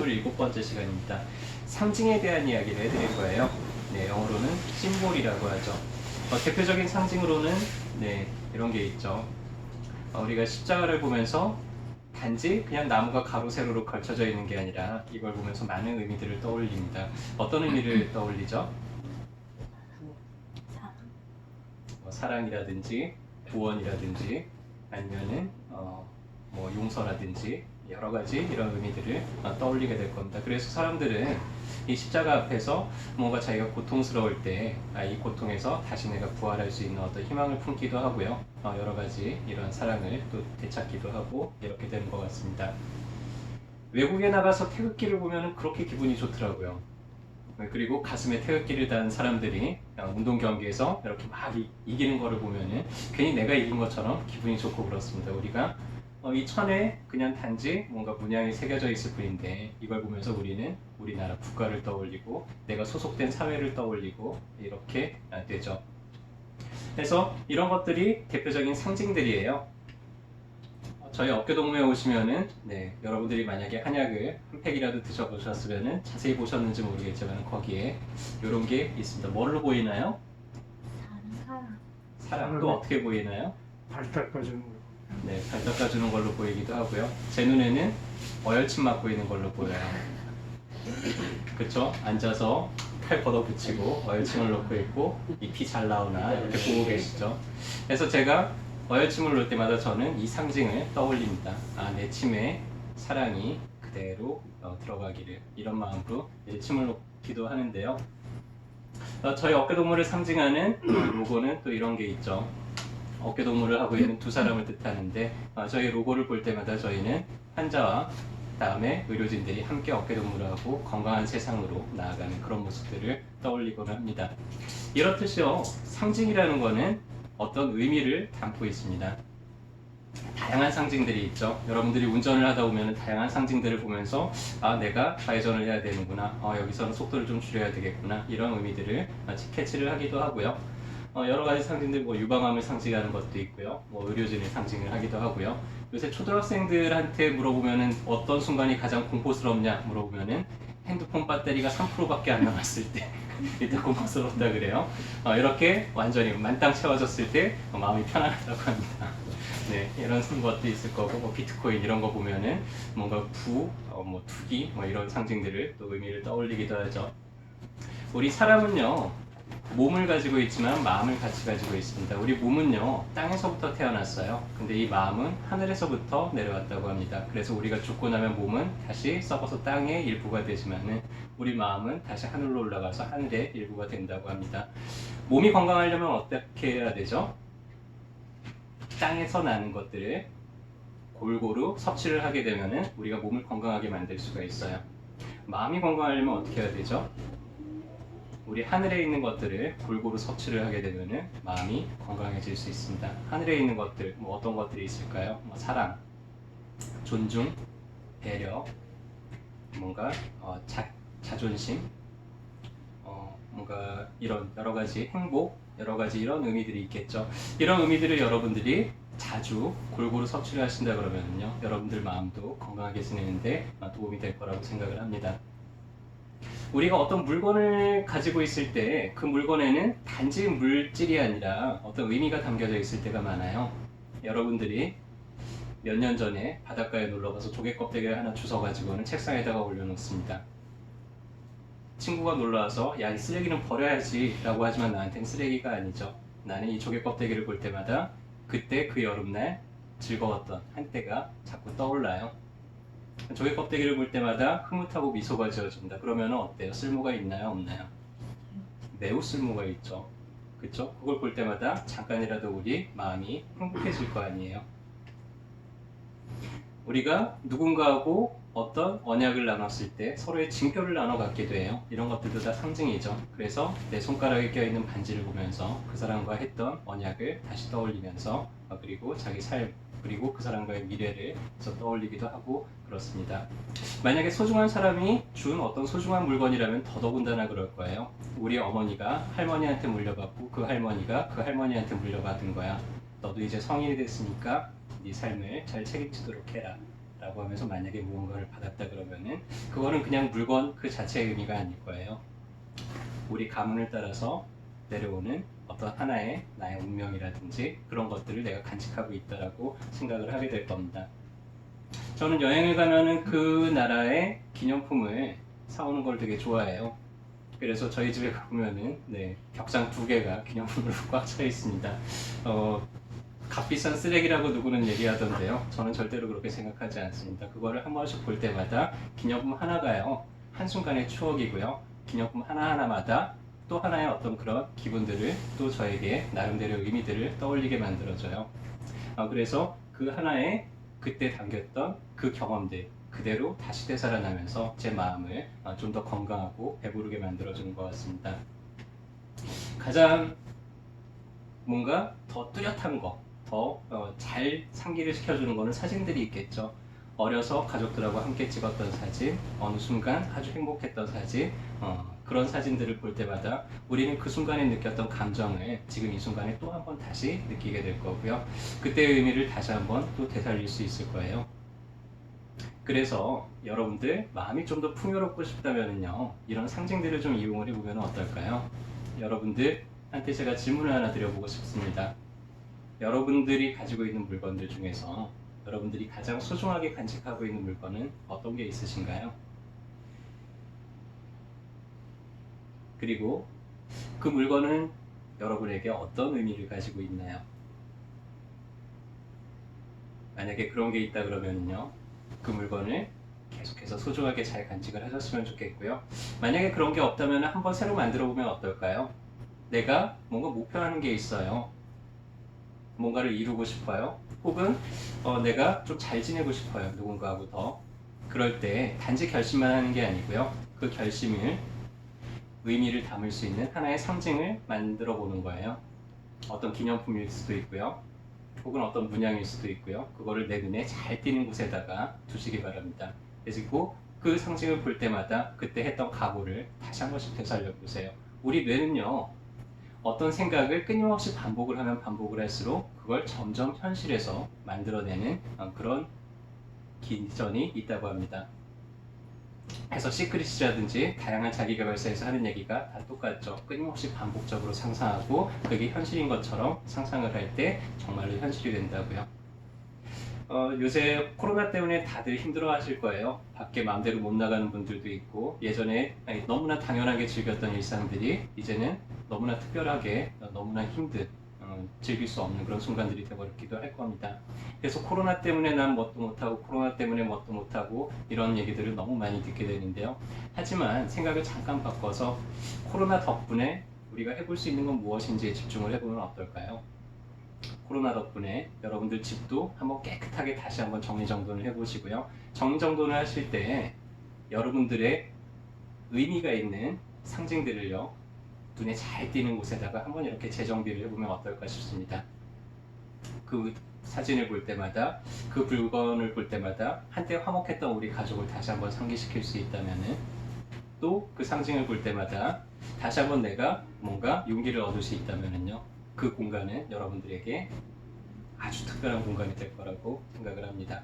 27번째 시간입니다. 상징에 대한 이야기를 해드릴 거예요. 네, 영어로는 심볼이라고 하죠. 대표적인 상징으로는 이런 게 있죠. 우리가 십자가를 보면서 단지 그냥 나무가 가로 세로로 걸쳐져 있는 게 아니라 이걸 보면서 많은 의미들을 떠올립니다. 어떤 의미를 떠올리죠? 사랑이라든지 구원이라든지 아니면은 뭐 용서라든지 여러 가지 이런 의미들을 떠올리게 될 겁니다. 그래서 사람들은 이 십자가 앞에서 뭔가 자기가 고통스러울 때 이 고통에서 다시 내가 부활할 수 있는 어떤 희망을 품기도 하고요. 여러 가지 이런 사랑을 또 되찾기도 하고 이렇게 되는 것 같습니다. 외국에 나가서 태극기를 보면 그렇게 기분이 좋더라고요. 그리고 가슴에 태극기를 단 사람들이 운동 경기에서 이렇게 막 이기는 거를 보면은 괜히 내가 이긴 것처럼 기분이 좋고 그렇습니다. 우리가 이 천에 그냥 단지 뭔가 문양이 새겨져 있을 뿐인데 이걸 보면서 우리는 우리나라 국가를 떠올리고 내가 소속된 사회를 떠올리고 이렇게 되죠. 그래서 이런 것들이 대표적인 상징들이에요. 저희 어깨동무에 오시면은 여러분들이 만약에 한약을 한 팩이라도 드셔보셨으면은 자세히 보셨는지 모르겠지만 거기에 이런 게 있습니다. 뭘로 보이나요? 사랑. 또 어떻게 보이나요? 발 닦아주는 거. 발 닦아주는 걸로 보이기도 하고요. 제 눈에는 어열침 맞고 있는 걸로 보여요. 그쵸? 앉아서 팔 걷어붙이고 어열침을 놓고 있고 이 피 잘 나오나 이렇게 보고 계시죠? 그래서 제가 어열침을 놓을 때마다 저는 이 상징을 떠올립니다. 내 침에 사랑이 그대로 들어가기를 이런 마음으로 침을 놓기도 하는데요. 저희 어깨동무를 상징하는 로고는 또 이런 게 있죠. 어깨동무를 하고 있는 두 사람을 뜻하는데 저희 로고를 볼 때마다 저희는 환자와 다음에 의료진들이 함께 어깨동무를 하고 건강한 세상으로 나아가는 그런 모습들을 떠올리곤 합니다. 이렇듯이요, 상징이라는 거는 어떤 의미를 담고 있습니다. 다양한 상징들이 있죠. 여러분들이 운전을 하다 보면 다양한 상징들을 보면서 내가 좌회전을 해야 되는구나, 여기서는 속도를 좀 줄여야 되겠구나, 이런 의미들을 캐치를 하기도 하고요. 여러 가지 상징들, 유방암을 상징하는 것도 있고요, 의료진을 상징을 하기도 하고요. 요새 초등학생들한테 물어보면은 어떤 순간이 가장 공포스럽냐 물어보면은 핸드폰 배터리가 3%밖에 안 남았을 때 일단 공포스럽다 그래요. 이렇게 완전히 만땅 채워졌을 때 마음이 편안하다고 합니다. 이런 것도 있을 거고, 비트코인 이런 거 보면은 뭔가 투기 이런 상징들을 또 의미를 떠올리기도 하죠. 우리 사람은요, 몸을 가지고 있지만 마음을 같이 가지고 있습니다. 우리 몸은요, 땅에서부터 태어났어요. 근데 이 마음은 하늘에서부터 내려왔다고 합니다. 그래서 우리가 죽고 나면 몸은 다시 썩어서 땅의 일부가 되지만은 우리 마음은 다시 하늘로 올라가서 하늘의 일부가 된다고 합니다. 몸이 건강하려면 어떻게 해야 되죠? 땅에서 나는 것들을 골고루 섭취를 하게 되면은 우리가 몸을 건강하게 만들 수가 있어요. 마음이 건강하려면 어떻게 해야 되죠? 우리 하늘에 있는 것들을 골고루 섭취를 하게 되면은 마음이 건강해질 수 있습니다. 하늘에 있는 것들, 어떤 것들이 있을까요? 사랑, 존중, 배려, 뭔가 자존심, 뭔가 이런 여러 가지 행복, 여러 가지 이런 의미들이 있겠죠. 이런 의미들을 여러분들이 자주 골고루 섭취를 하신다 그러면요, 여러분들 마음도 건강하게 지내는데 도움이 될 거라고 생각을 합니다. 우리가 어떤 물건을 가지고 있을 때 그 물건에는 단지 물질이 아니라 어떤 의미가 담겨져 있을 때가 많아요. 여러분들이 몇 년 전에 바닷가에 놀러가서 조개 껍데기를 하나 주워가지고는 책상에다가 올려놓습니다. 친구가 놀러와서 야, 이 쓰레기는 버려야지 라고 하지만 나한테는 쓰레기가 아니죠. 나는 이 조개 껍데기를 볼 때마다 그때 그 여름날 즐거웠던 한때가 자꾸 떠올라요. 조개 껍데기를 볼 때마다 흐뭇하고 미소가 지어집니다. 그러면 어때요? 쓸모가 있나요? 없나요? 매우 쓸모가 있죠. 그쵸? 그걸 볼 때마다 잠깐이라도 우리 마음이 행복해질 거 아니에요. 우리가 누군가하고 어떤 언약을 나눴을 때 서로의 징표를 나눠 갖기도 해요. 이런 것들도 다 상징이죠. 그래서 내 손가락에 껴있는 반지를 보면서 그 사람과 했던 언약을 다시 떠올리면서 그리고 자기 삶, 그리고 그 사람과의 미래를 떠올리기도 하고 그렇습니다. 만약에 소중한 사람이 준 어떤 소중한 물건이라면 더더군다나 그럴 거예요. 우리 어머니가 할머니한테 물려받고 그 할머니가 그 할머니한테 물려받은 거야. 너도 이제 성인이 됐으니까 네 삶을 잘 책임지도록 해라. 라고 하면서 만약에 무언가를 받았다 그러면은 그거는 그냥 물건 그 자체의 의미가 아닐 거예요. 우리 가문을 따라서 내려오는 어떤 하나의 나의 운명이라든지 그런 것들을 내가 간직하고 있다라고 생각을 하게 될 겁니다. 저는 여행을 가면은 그 나라의 기념품을 사오는 걸 되게 좋아해요. 그래서 저희 집에 가보면은 벽장 2개가 기념품으로 꽉 차 있습니다. 값비싼 쓰레기라고 누구는 얘기하던데요. 저는 절대로 그렇게 생각하지 않습니다. 그거를 한 번씩 볼 때마다 기념품 하나가요. 한순간의 추억이고요. 기념품 하나하나마다 또 하나의 어떤 그런 기분들을 또 저에게 나름대로 의미들을 떠올리게 만들어줘요. 그래서 그 하나의 그때 담겼던 그 경험들 그대로 다시 되살아나면서 제 마음을 좀 더 건강하고 배부르게 만들어주는 것 같습니다. 가장 뭔가 더 뚜렷한 거, 더 잘 상기를 시켜주는 거는 사진들이 있겠죠. 어려서 가족들하고 함께 찍었던 사진, 어느 순간 아주 행복했던 사진, 그런 사진들을 볼 때마다 우리는 그 순간에 느꼈던 감정을 지금 이 순간에 또 한 번 다시 느끼게 될 거고요. 그때의 의미를 다시 한번 또 되살릴 수 있을 거예요. 그래서 여러분들 마음이 좀 더 풍요롭고 싶다면요, 이런 상징들을 좀 이용을 해보면 어떨까요? 여러분들한테 제가 질문을 하나 드려보고 싶습니다. 여러분들이 가지고 있는 물건들 중에서 여러분들이 가장 소중하게 간직하고 있는 물건은 어떤 게 있으신가요? 그리고 그 물건은 여러분에게 어떤 의미를 가지고 있나요? 만약에 그런 게 있다 그러면요, 그 물건을 계속해서 소중하게 잘 간직을 하셨으면 좋겠고요. 만약에 그런 게 없다면 한번 새로 만들어 보면 어떨까요? 내가 뭔가 목표하는 게 있어요. 뭔가를 이루고 싶어요. 혹은 내가 좀 잘 지내고 싶어요. 누군가하고 더. 그럴 때 단지 결심만 하는 게 아니고요. 그 결심을 의미를 담을 수 있는 하나의 상징을 만들어 보는 거예요. 어떤 기념품일 수도 있고요. 혹은 어떤 문양일 수도 있고요. 그거를 내 눈에 잘 띄는 곳에다가 두시기 바랍니다. 그리고 그 상징을 볼 때마다 그때 했던 각오를 다시 한 번씩 되살려 보세요. 우리 뇌는요, 어떤 생각을 끊임없이 반복을 하면 반복을 할수록 그걸 점점 현실에서 만들어내는 그런 기전이 있다고 합니다. 그래서 시크릿이라든지 다양한 자기개발사에서 하는 얘기가 다 똑같죠. 끊임없이 반복적으로 상상하고 그게 현실인 것처럼 상상을 할 때 정말로 현실이 된다고요. 요새 코로나 때문에 다들 힘들어 하실 거예요. 밖에 마음대로 못 나가는 분들도 있고, 예전에 너무나 당연하게 즐겼던 일상들이 이제는 너무나 특별하게, 너무나 힘든, 즐길 수 없는 그런 순간들이 되어버리기도 할 겁니다. 그래서 코로나 때문에 난 뭣도 못하고, 코로나 때문에 뭣도 못하고, 이런 얘기들을 너무 많이 듣게 되는데요. 하지만 생각을 잠깐 바꿔서 코로나 덕분에 우리가 해볼 수 있는 건 무엇인지에 집중을 해보면 어떨까요? 코로나 덕분에 여러분들 집도 한번 깨끗하게 다시 한번 정리정돈을 해보시고요. 정리정돈을 하실 때 여러분들의 의미가 있는 상징들을요, 눈에 잘 띄는 곳에다가 한번 이렇게 재정비를 해보면 어떨까 싶습니다. 그 사진을 볼 때마다, 그 물건을 볼 때마다 한때 화목했던 우리 가족을 다시 한번 상기시킬 수 있다면은, 또 그 상징을 볼 때마다 다시 한번 내가 뭔가 용기를 얻을 수 있다면은요, 그 공간은 여러분들에게 아주 특별한 공간이 될 거라고 생각을 합니다.